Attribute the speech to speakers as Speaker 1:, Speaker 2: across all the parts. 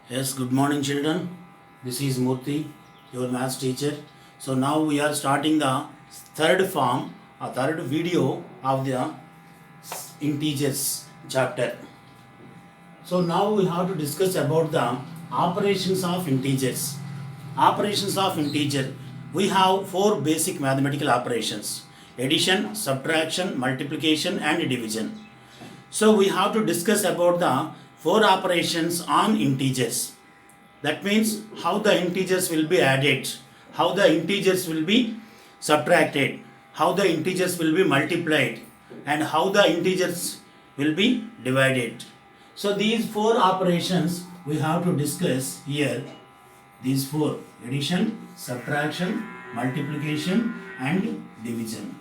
Speaker 1: Yes, good morning, children. This is Murthy, your maths teacher. So now we are starting the third video of the integers chapter. So now we have to discuss about the operations of integers. Operations of integer. We have four basic mathematical operations: addition, subtraction, multiplication, and division. So we have to discuss about the four operations on integers. That means how the integers will be added, how the integers will be subtracted, how the integers will be multiplied, and how the integers will be divided. So these four operations we have to discuss here. These four: addition, subtraction, multiplication, and division.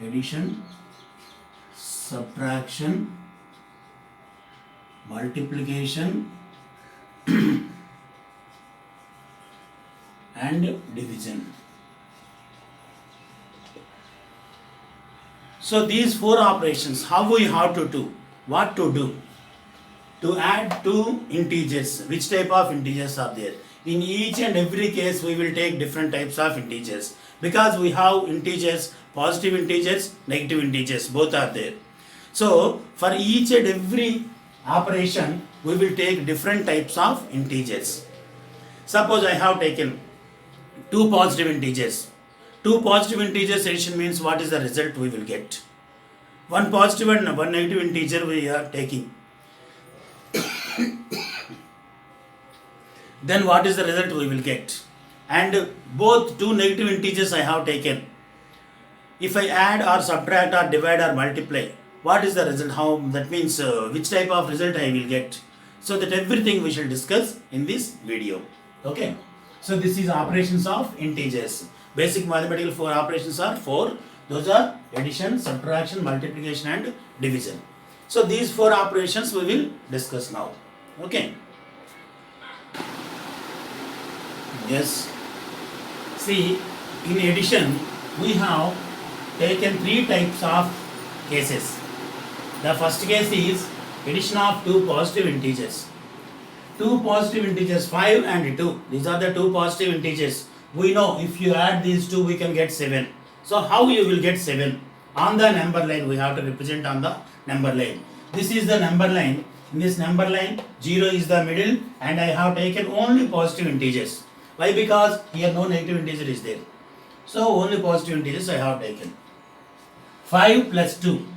Speaker 1: Addition, subtraction, multiplication, and division. So these four operations, how we have to do, what to do to add two integers, which type of integers are there. In each and every case we will take different types of integers, because we have integers, positive integers, negative integers, both are there. So for each and every operation we will take different types of integers. Suppose I have taken two positive integers. Two positive integers addition means what is the result we will get. One positive and one negative integer we are taking. Then what is the result we will get? And both two negative integers I have taken. If I add or subtract or divide or multiply, what is the result? How that means which type of result I will get? So that everything we shall discuss in this video. Okay. So this is operations of integers. Basic mathematical four operations are four. Those are addition, subtraction, multiplication, and division. So these four operations we will discuss now. Okay. Yes. See, in addition we have taken three types of cases. The first case is addition of two positive integers. Two positive integers, 5 and 2. These are the two positive integers. We know if you add these two we can get 7. So how you will get 7? On the number line we have to represent on the number line. This is the number line. In this number line 0 is the middle and I have taken only positive integers. Why? Because here no negative integer is there. So only positive integers I have taken. 5 plus 2.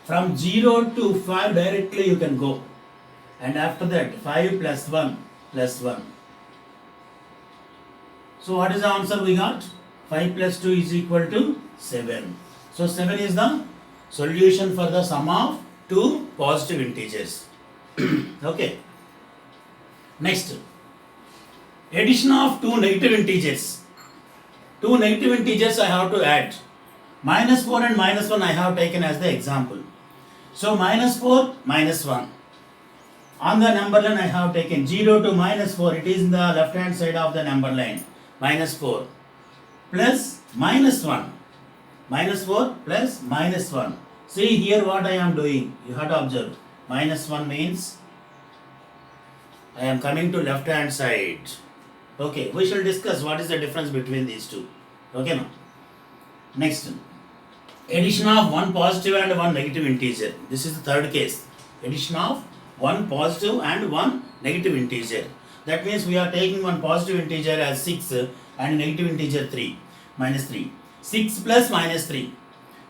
Speaker 1: From 0 to 5 directly you can go. And after that 5 plus 1 plus 1. So what is the answer we got? 5 plus 2 is equal to 7. So 7 is the solution for the sum of two positive integers. Okay. Next. Addition of two negative integers. Two negative integers I have to add. Minus 4 and minus 1 I have taken as the example. So minus 4, minus 1. On the number line I have taken 0 to minus 4. It is in the left hand side of the number line. Minus 4 plus minus 1. Minus 4 plus minus 1. See here what I am doing. You have to observe. Minus 1 means I am coming to left hand side. Okay, we shall discuss what is the difference between these two. Okay now. Next. Addition of one positive and one negative integer. This is the third case. Addition of one positive and one negative integer. That means we are taking one positive integer as 6 and negative integer 3, minus 3. 6 plus minus 3.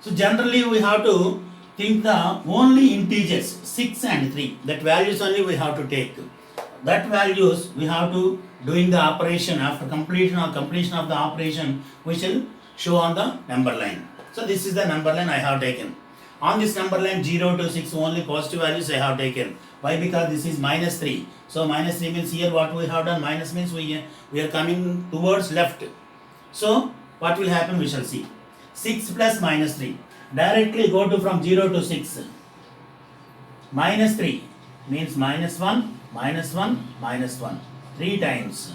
Speaker 1: So generally we have to think the only integers 6 and 3. That values only we have to take. That values we have to doing the operation. After completion of the operation we shall show on the number line. So this is the number line I have taken. On this number line 0 to 6 only positive values I have taken. Why? Because this is minus 3. So minus 3 means here what we have done, minus means we are coming towards left. So what will happen we shall see. 6 plus minus 3. Directly go to from 0 to 6. Minus 3 means minus 1, minus 1, minus 1. 3 times.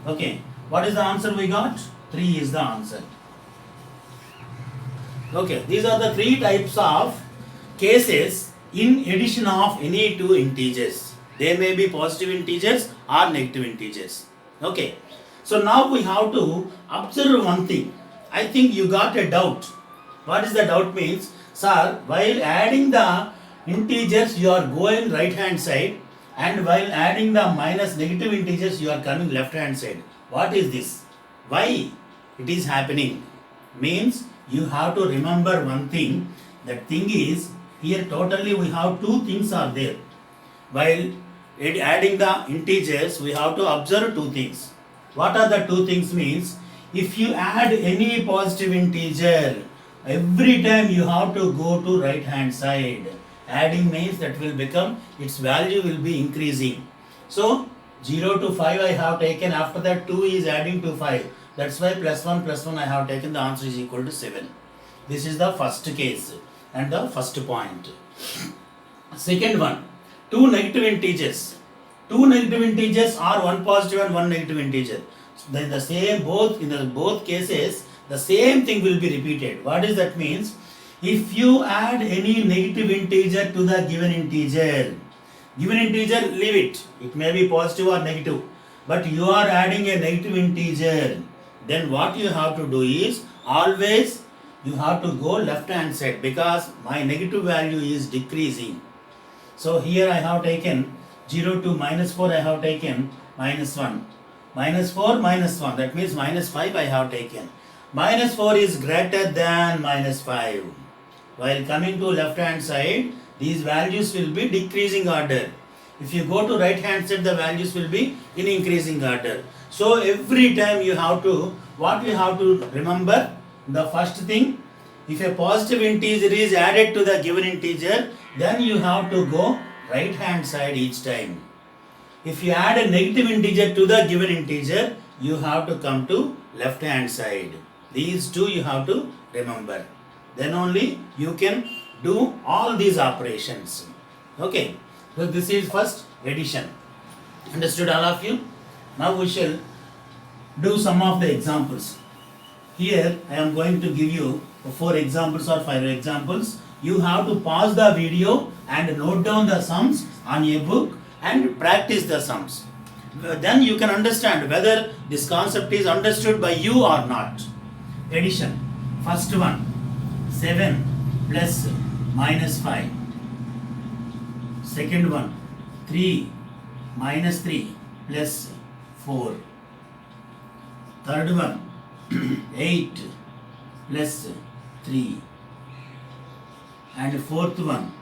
Speaker 1: Okay. What is the answer we got? 3 is the answer. Okay, these are the three types of cases in addition of any two integers. They may be positive integers or negative integers. Okay. So now we have to observe one thing. I think you got a doubt. What is the doubt means? Sir, while adding the integers you are going right hand side, and while adding the minus negative integers you are coming left hand side. What is this? Why it is happening? Means you have to remember one thing. That thing is, here totally we have two things are there. While adding the integers we have to observe two things. What are the two things means? If you add any positive integer, every time you have to go to right hand side. Adding means that will become, its value will be increasing. So 0 to 5 I have taken, after that 2 is adding to 5. That's why plus 1 I have taken, the answer is equal to 7. This is the first case and the first point. Second one, two negative integers. Two negative integers are one positive and one negative integer. Then the same, both in the both cases the same thing will be repeated. What is that means? If you add any negative integer to the given integer, leave it. It may be positive or negative. But you are adding a negative integer. Then what you have to do is, always you have to go left hand side, because my negative value is decreasing. So here I have taken 0 to minus 4, I have taken minus 1. Minus 4, minus 1. That means minus 5 I have taken. Minus 4 is greater than minus 5. While coming to left hand side, these values will be decreasing order. If you go to right hand side, the values will be in increasing order. So every time you have to, what you have to remember, the first thing, if a positive integer is added to the given integer, then you have to go right hand side each time. If you add a negative integer to the given integer, you have to come to left hand side. These two you have to remember. Then only you can do all these operations. Okay. So this is first addition. Understood all of you? Now we shall do some of the examples. Here I am going to give you 4 examples or 5 examples. You have to pause the video and note down the sums on a book and practice the sums. Then you can understand whether this concept is understood by you or not. Addition. First one, 7 plus minus 5. Second one, 3 minus 3 plus 4. Third one, 8 plus 3. And fourth one,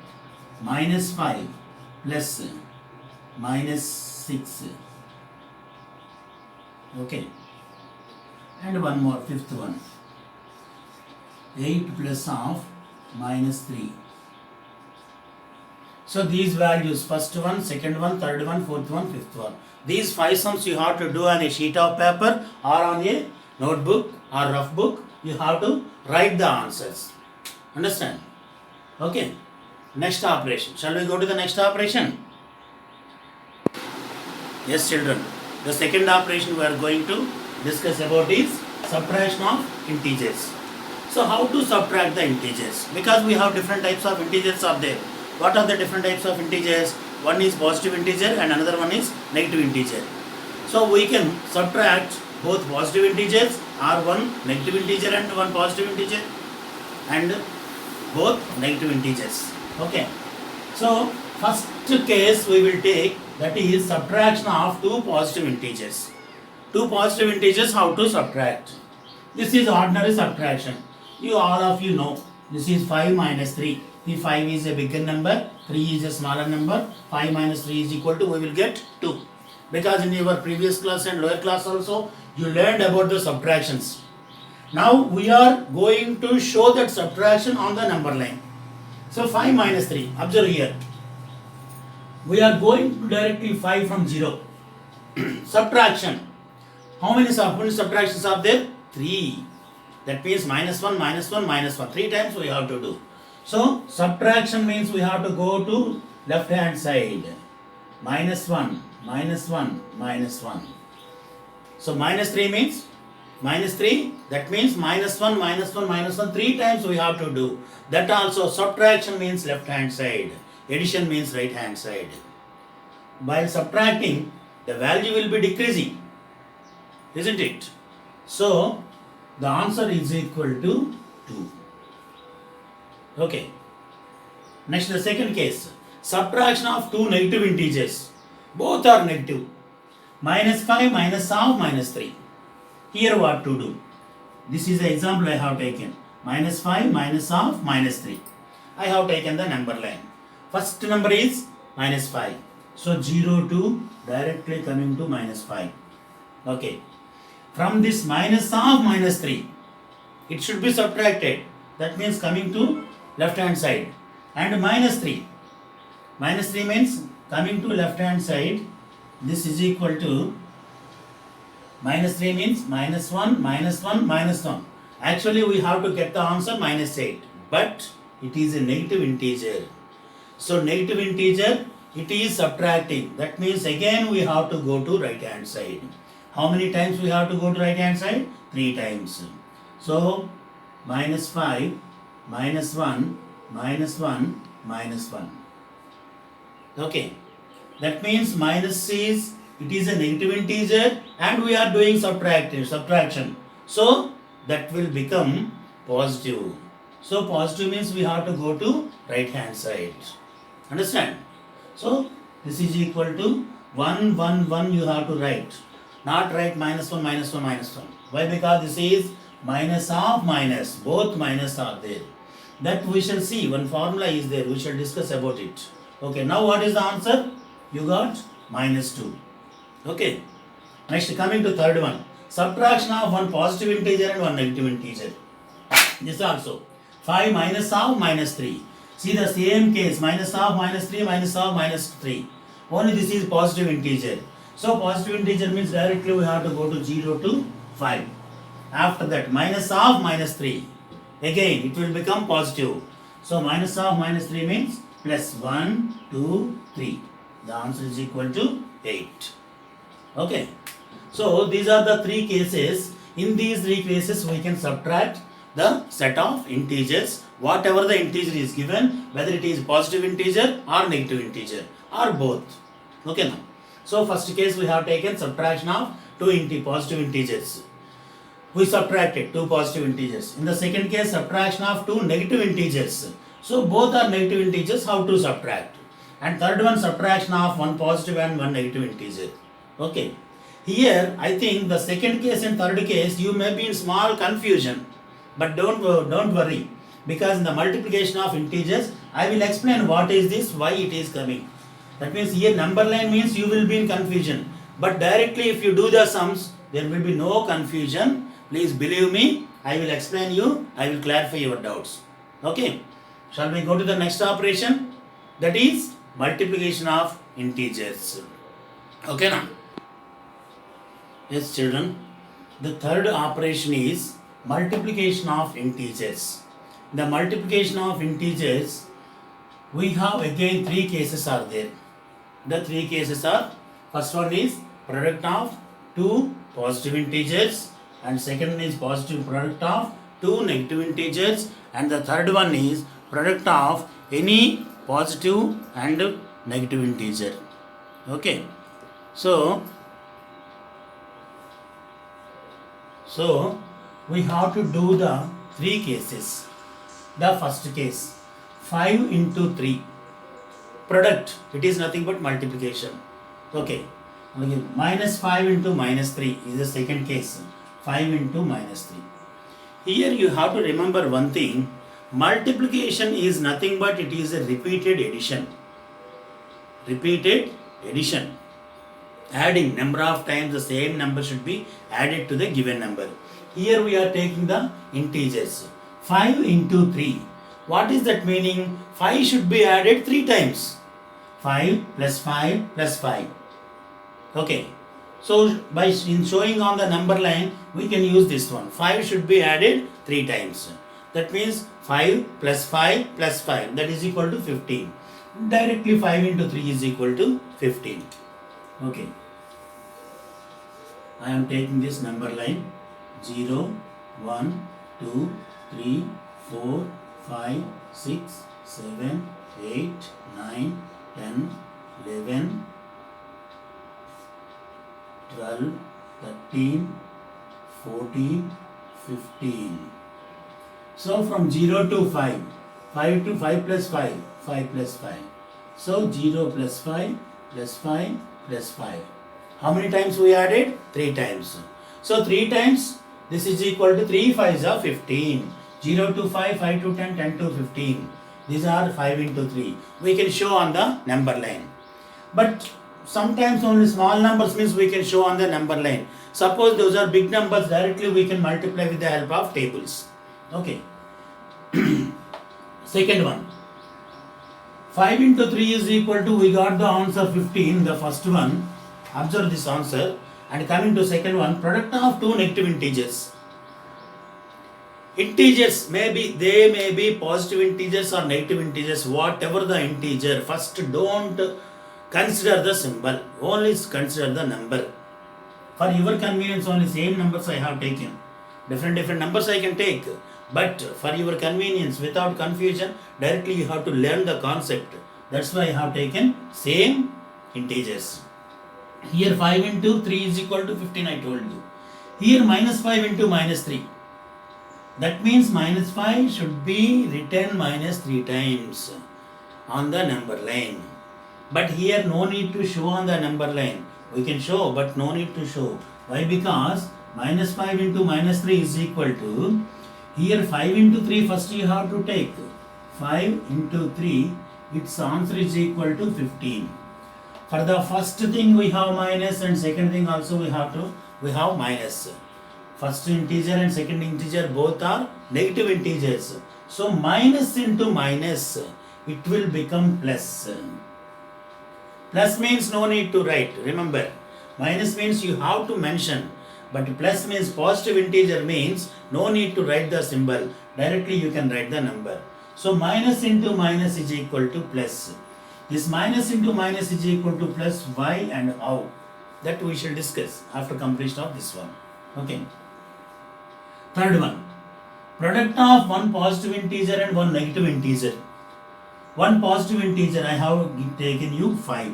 Speaker 1: minus 5 plus minus 6. Okay. And one more, fifth one, 8 plus of minus 3. So these values, first one, second one, third one, fourth one, fifth one. These 5 sums you have to do on a sheet of paper or on a notebook or rough book. You have to write the answers. Understand? Okay. Next operation. Shall we go to the next operation? Yes, children. The second operation we are going to discuss about is subtraction of integers. So how to subtract the integers? Because we have different types of integers are there. What are the different types of integers? One is positive integer and another one is negative integer. So we can subtract both positive integers or one negative integer and one positive integer and both negative integers. Okay. So first case we will take, that is subtraction of two positive integers. Two positive integers, how to subtract? This is ordinary subtraction. You all of you know. This is 5 minus 3. The 5 is a bigger number, 3 is a smaller number. 5 minus 3 is equal to, we will get 2. Because in your previous class and lower class also, you learned about the subtractions. Now we are going to show that subtraction on the number line. So 5 minus 3, observe here. We are going to directly 5 from 0. Subtraction. How many subtractions are there? 3. That means minus 1, minus 1, minus 1. 3 times we have to do. So subtraction means we have to go to left hand side. Minus 1, minus 1, minus 1. So minus 3 means minus 3. That means minus 1, minus 1, minus 1. 3 times we have to do. That also subtraction means left hand side. Addition means right hand side. while subtracting, the value will be decreasing, isn't it? So, the answer is equal to 2. Okay. Next, the second case. Subtraction of two negative integers. Both are negative. Minus 5 minus half minus 3. Here what to do? This is the example I have taken. Minus 5 minus half minus 3. I have taken the number line. First number is minus 5. So 0 to directly coming to minus 5. Okay. From this minus half minus 3, it should be subtracted. That means coming to left hand side. And minus 3. Minus 3 means coming to left hand side. This is equal to minus 3 means minus 1, minus 1, minus 1. Actually, we have to get the answer minus 8. But it is a negative integer. So, negative integer, it is subtracting. That means again we have to go to right hand side. How many times we have to go to right hand side? 3 times. So, minus 5, minus 1, minus 1, minus 1. Okay. That means minus is, it is a negative integer and we are doing subtraction. So, that will become positive. So, positive means we have to go to right hand side. Understand? So, this is equal to 1, 1, 1 you have to write. Not write minus 1, minus 1, minus 1. Why? Because this is minus half minus. Both minus are there. That we shall see. One formula is there. We shall discuss about it. Okay. Now what is the answer? You got minus 2. Okay. Next, coming to third one. Subtraction of one positive integer and one negative integer. This also. 5 minus half minus 3. See the same case. Minus half minus 3 minus half minus 3. Only this is positive integer. So positive integer means directly we have to go to 0 to 5. After that minus half minus 3. Again it will become positive. So minus half minus 3 means plus 1, 2, 3. The answer is equal to 8. Okay. So these are the 3 cases. In these 3 cases we can subtract the set of integers. Whatever the integer is given, whether it is positive integer or negative integer or both. Okay now. So first case we have taken subtraction of two positive integers. We subtracted 2 positive integers. In the second case, subtraction of 2 negative integers. So both are negative integers, how to subtract. And third one, subtraction of 1 positive and 1 negative integer. Okay. Here, I think the second case and third case, you may be in small confusion. But don't worry. Because in the multiplication of integers, I will explain what is this, why it is coming. That means here number line means you will be in confusion. But directly if you do the sums, there will be no confusion. Please believe me, I will explain you, I will clarify your doubts. Okay. Shall we go to the next operation? That is multiplication of integers. Okay now. Yes children. The third operation is multiplication of integers. The multiplication of integers, we have again 3 cases are there. The 3 cases are, first one is product of 2 positive integers, and second one is positive product of 2 negative integers, and the third one is product of any positive and negative integer. Okay. So we have to do the 3 cases. The first case, 5 into 3. Product, it is nothing but multiplication. Okay. Minus 5 into minus 3 is the second case. 5 into minus 3. Here you have to remember one thing. Multiplication is nothing but it is a repeated addition. Repeated addition. Adding number of times the same number should be added to the given number. Here we are taking the integers. 5 into 3. What is that meaning? 5 should be added 3 times. 5 plus 5 plus 5. Okay. So by showing on the number line, we can use this one. 5 should be added 3 times. That means 5 plus 5 plus 5. That is equal to 15. Directly 5 into 3 is equal to 15. Okay. I am taking this number line 0, 1, 2, 3, 4, 5, 6, 7, 8, 9, 10, 11, 12, 13, 14, 15. So from 0 to 5, 5 to 5 plus 5, 5 plus 5. So 0 plus 5 plus 5 plus 5. How many times we added? 3 times. So 3 times, this is equal to 3 5s are 15. 0 to 5, 5 to 10, 10 to 15. These are 5 into 3. We can show on the number line. But sometimes only small numbers means we can show on the number line. Suppose those are big numbers, directly we can multiply with the help of tables. Okay. Second one. 5 into 3 is equal to, we got the answer 15, the first one. Observe this answer. And coming to second one, product of two negative integers. Integers they may be positive integers or negative integers, whatever the integer. First, don't consider the symbol, only consider the number. For your convenience, only same numbers I have taken. Different numbers I can take. But for your convenience, without confusion, directly you have to learn the concept. That's why I have taken same integers. Here 5 into 3 is equal to 15, I told you. Here minus 5 into minus 3. That means minus 5 should be written minus 3 times on the number line. But here no need to show on the number line. We can show, but no need to show. Why? Because minus 5 into minus 3 is equal to, here 5 into 3, first you have to take 5 into 3, its answer is equal to 15. For the first thing we have minus, and second thing also we have minus. First integer and second integer both are negative integers. So minus into minus, it will become plus. Plus means no need to write. Remember, minus means you have to mention. But plus means positive integer means no need to write the symbol. Directly you can write the number. So minus into minus is equal to plus. This minus into minus is equal to plus. Why and how? That we shall discuss after completion of this one. Okay. Third one. Product of one positive integer and one negative integer. One positive integer I have taken you 5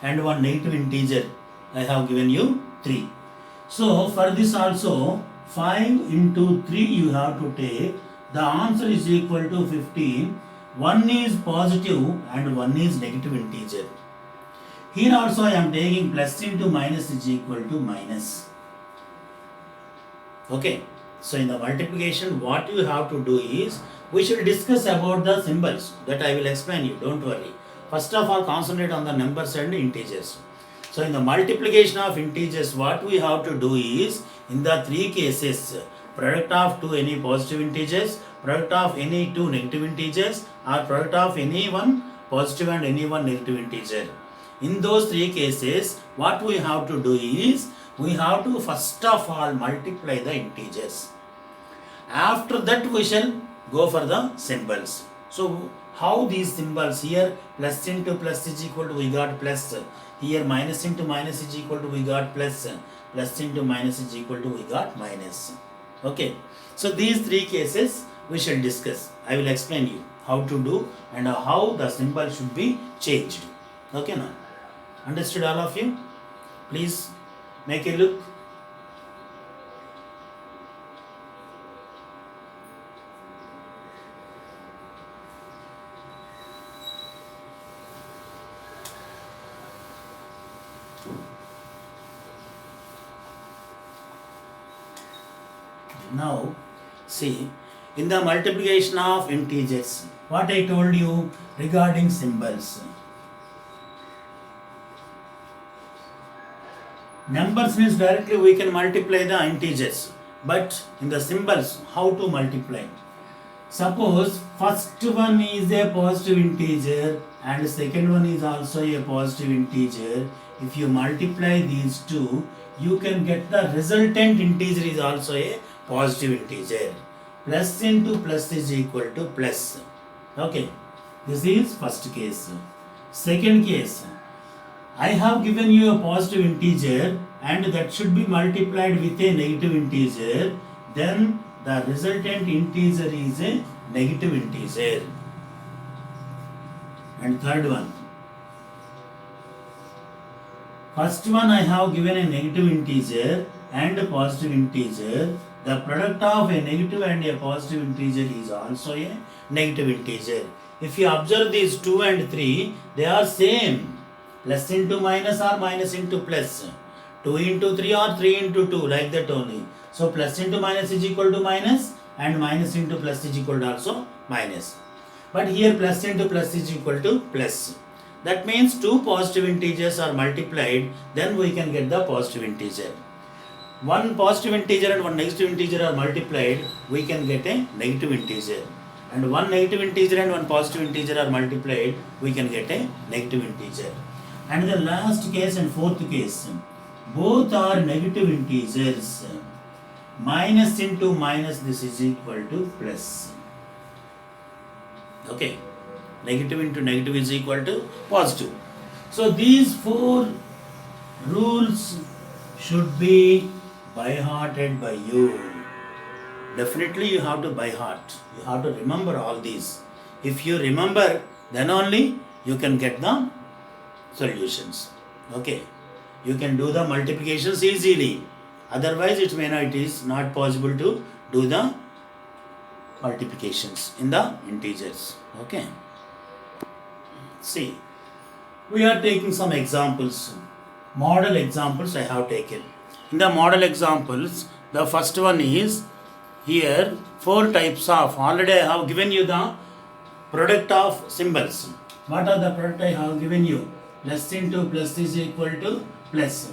Speaker 1: and one negative integer I have given you 3. So for this also 5 into 3 you have to take. The answer is equal to 15. One is positive and one is negative integer. Here also I am taking plus into minus is equal to minus. Okay. So in the multiplication, what you have to do is, we should discuss about the symbols. That I will explain you, don't worry. First of all, concentrate on the numbers and integers. So in the multiplication of integers, what we have to do is, in the 3 cases, product of two any positive integers, product of any two negative integers, or product of any one positive and any one negative integer. In those 3 cases, what we have to do is, we have to first of all multiply the integers. After that we shall go for the symbols. So how these symbols, here plus into plus is equal to we got plus, here minus into minus is equal to we got plus, plus into minus is equal to we got minus. Okay. So these 3 cases we shall discuss. I will explain you how to do and how the symbol should be changed. Okay now? Understood all of you? Please make a look. Now, see, in the multiplication of integers, what I told you regarding symbols. Numbers means directly we can multiply the integers, but in the symbols, how to multiply? Suppose first one is a positive integer and second one is also a positive integer. If you multiply these two, you can get the resultant integer is also a positive integer. Plus into plus is equal to plus. Okay, this is first case. Second case, I have given you a positive integer and that should be multiplied with a negative integer. Then the resultant integer is a negative integer. And third one, First one I have given a negative integer and a positive integer. The product of a negative and a positive integer is also a negative integer. If you observe these 2 and 3, they are same. Plus into minus or minus into plus. 2 into 3 or 3 into 2, like that only. So plus into minus is equal to minus and minus into plus is equal to also minus. But here plus into plus is equal to plus. That means two positive integers are multiplied, then we can get the positive integer. One positive integer and one negative integer are multiplied, we can get a negative integer. And one negative integer and one positive integer are multiplied, we can get a negative integer. And the last case and fourth case, both are negative integers. Minus into minus, this is equal to plus. Okay. Negative into negative is equal to positive. So these four rules should be by hearted by you. Definitely you have to by heart. You have to remember all these. If you remember, then only you can get the solutions. Okay. You can do the multiplications easily. Otherwise it is not possible to do the multiplications in the integers. Okay. See, we are taking some examples. Model examples I have taken. In the model examples, the first one is here 4 types of. Already I have given you the product of symbols. What are the product I have given you? Plus into plus is equal to plus.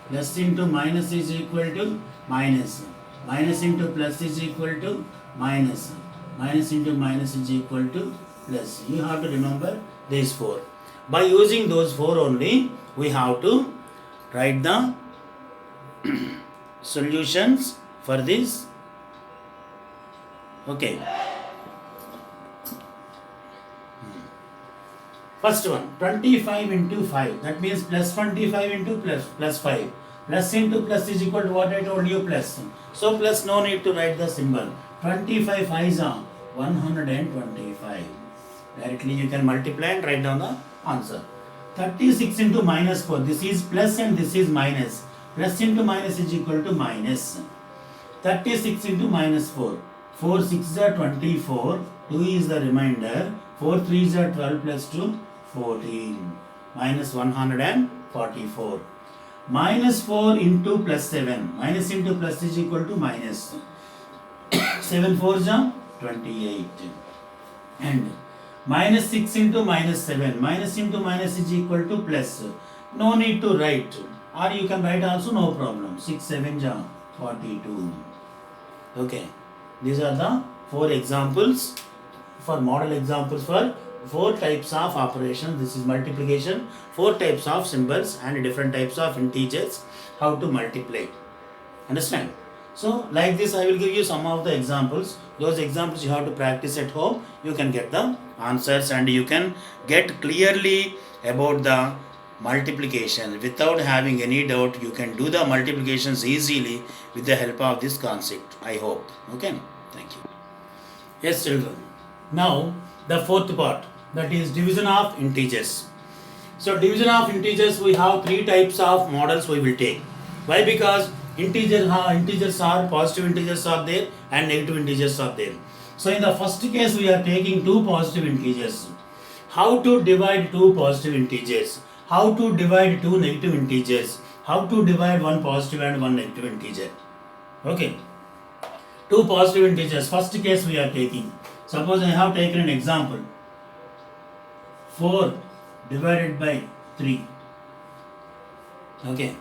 Speaker 1: Plus into minus is equal to minus. Minus into plus is equal to minus. Minus into minus is equal to plus. You have to remember these 4. By using those 4 only, we have to write the solutions for this. Okay. First one, 25 into 5. That means plus 25 into plus 5. Plus into plus is equal to what I told you, plus. So plus, no need to write the symbol. 25 5s are 125. Directly you can multiply and write down the answer. 36 into minus 4. This is plus and this is minus. Plus into minus is equal to minus. 36 into minus 4. 4 6s are 24. 2 is the remainder. 4 3s are 12 plus 2, 14. Minus 144. Minus 4 into plus 7. Minus into plus is equal to minus. 7 4s are 28. And minus 6 into minus 7. Minus into minus is equal to plus. No need to write. Or you can write also, no problem. 6 7 are 42. Okay. These are the 4 examples for model examples for 4 types of operations. This is multiplication. 4 types of symbols and different types of integers. How to multiply. Understand? So like this I will give you some of the examples. Those examples you have to practice at home. You can get the answers and you can get clearly about the multiplication. Without having any doubt, you can do the multiplications easily with the help of this concept. I hope. Okay. Thank you. Yes, children. Now the 4th part, that is division of integers. So division of integers, we have 3 types of models we will take. Why? Because integers are, positive integers are there and negative integers are there. So in the first case we are taking 2 positive integers. How to divide 2 positive integers? How to divide 2 negative integers? How to divide 1 positive and 1 negative integer? Okay. 2 positive integers. First case we are taking. Suppose I have taken an example. 4 divided by 3. Okay.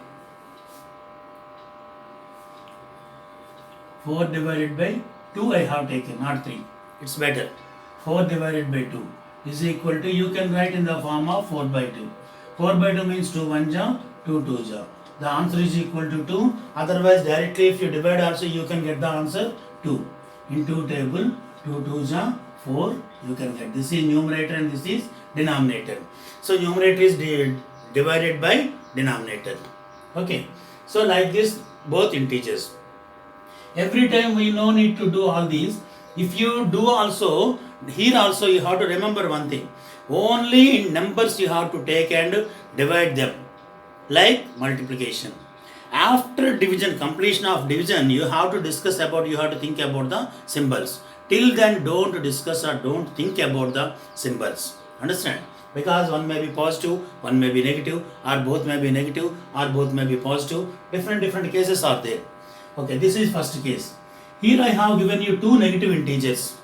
Speaker 1: 4 divided by 2 I have taken, not 3. It's better. 4 divided by 2 is equal to, you can write in the form of 4 by 2. 4 by 2 means 2 1 ja, 2 2 ja. The answer is equal to 2. Otherwise directly if you divide also you can get the answer 2. Into table 2 2 ja 4 you can get. This is numerator and this is denominator. So numerator is divided by denominator. Okay. So like this both integers. Every time we no need to do all these. If you do also, here also you have to remember one thing. Only in numbers you have to take and divide them. like multiplication. After division, completion of division, you have to discuss about, you have to think about the symbols. Till then, don't discuss or don't think about the symbols. Understand? Because one may be positive, one may be negative, or both may be negative, or both may be positive. Different cases are there. Okay, this is first case. Here I have given you two negative integers.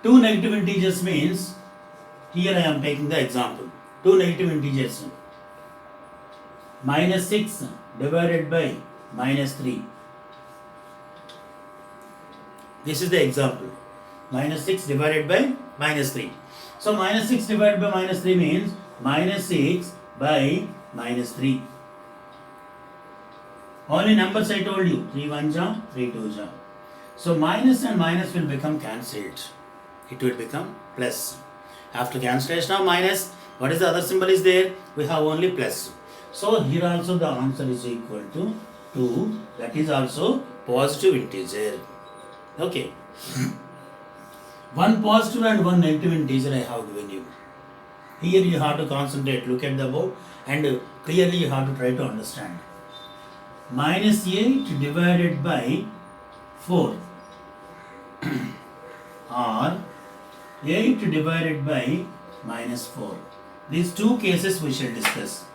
Speaker 1: Two negative integers means, here I am taking the example. Two negative integers. Minus 6 divided by minus 3. This is the example. Minus 6 divided by minus 3. So minus 6 divided by minus 3 means minus 6 by minus 3. Only numbers I told you. 3 1 ja, 3 2 ja. So minus and minus will become cancelled. It will become plus. After cancellation of minus, what is the other symbol is there? We have only plus. So here also the answer is equal to 2. That is also positive integer. Okay. One positive and one negative integer I have given you. Here you have to concentrate, look at the board, and clearly you have to try to understand. Minus 8 divided by 4 or 8 divided by minus 4. These two cases we shall discuss.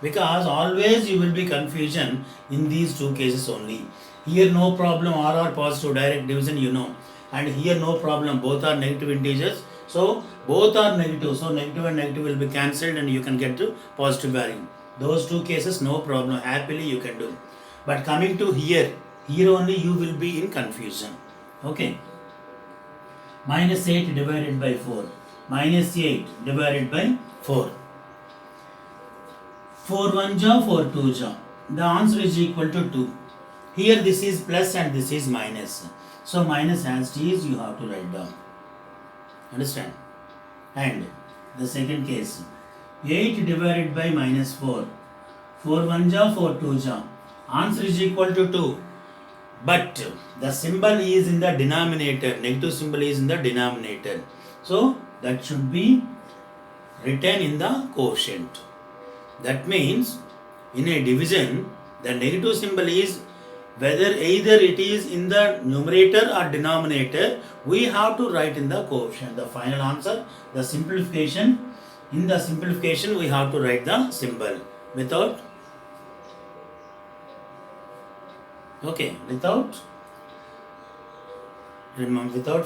Speaker 1: Because always you will be confusion in these two cases only. Here no problem, all are positive, direct division you know. And here no problem, both are negative integers. So both are negative. So negative and negative will be cancelled and you can get to positive value. Those two cases no problem, happily you can do. But coming to here only you will be in confusion. Okay. Minus 8 divided by 4. Minus 8 divided by 4. 4 1 ja, 4 2 ja. The answer is equal to 2. Here this is plus and this is minus. So minus as it is you have to write down. Understand? And the second case. 8 divided by minus 4. 4 1 ja, 4 2 ja. Answer is equal to 2. But the symbol is in the denominator. Negative symbol is in the denominator. So that should be written in the quotient. That means in a division, the negative symbol is whether either it is in the numerator or denominator, we have to write in the quotient. The final answer, the simplification, in the simplification we have to write the symbol without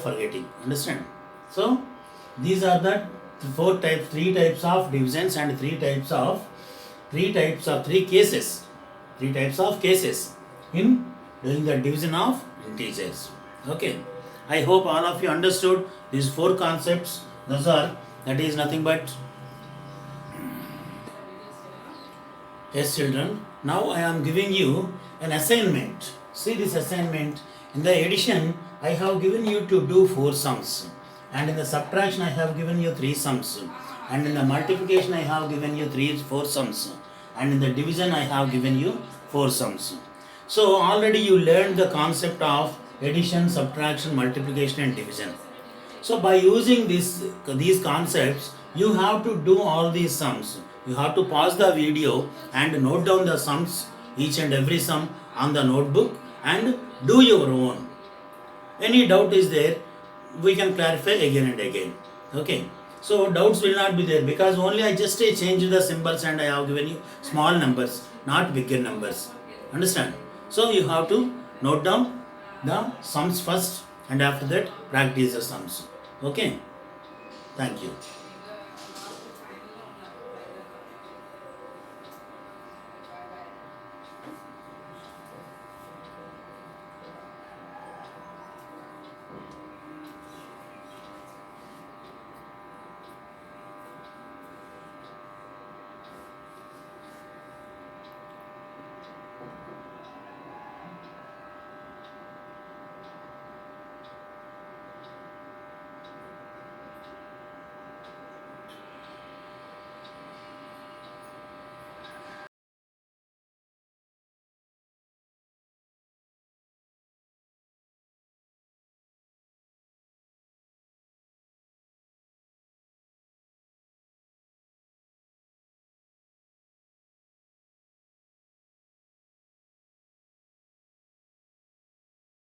Speaker 1: forgetting. Understand? So these are the three types of divisions and three types of cases in doing the division of integers. Okay. I hope all of you understood these four concepts. That is nothing but. Yes, children. Now I am giving you an assignment. See this assignment. In the addition, I have given you to do 4 sums. And in the subtraction, I have given you 3 sums. And in the multiplication, I have given you 4 sums. And in the division, I have given you 4 sums. So already you learned the concept of addition, subtraction, multiplication and division. So by using these concepts, you have to do all these sums. You have to pause the video and note down the sums, each and every sum on the notebook and do your own. Any doubt is there, we can clarify again and again. Okay. So doubts will not be there because only I just changed the symbols and I have given you small numbers, not bigger numbers. Understand? So you have to note down the sums first and after that practice the sums. Okay. Thank you.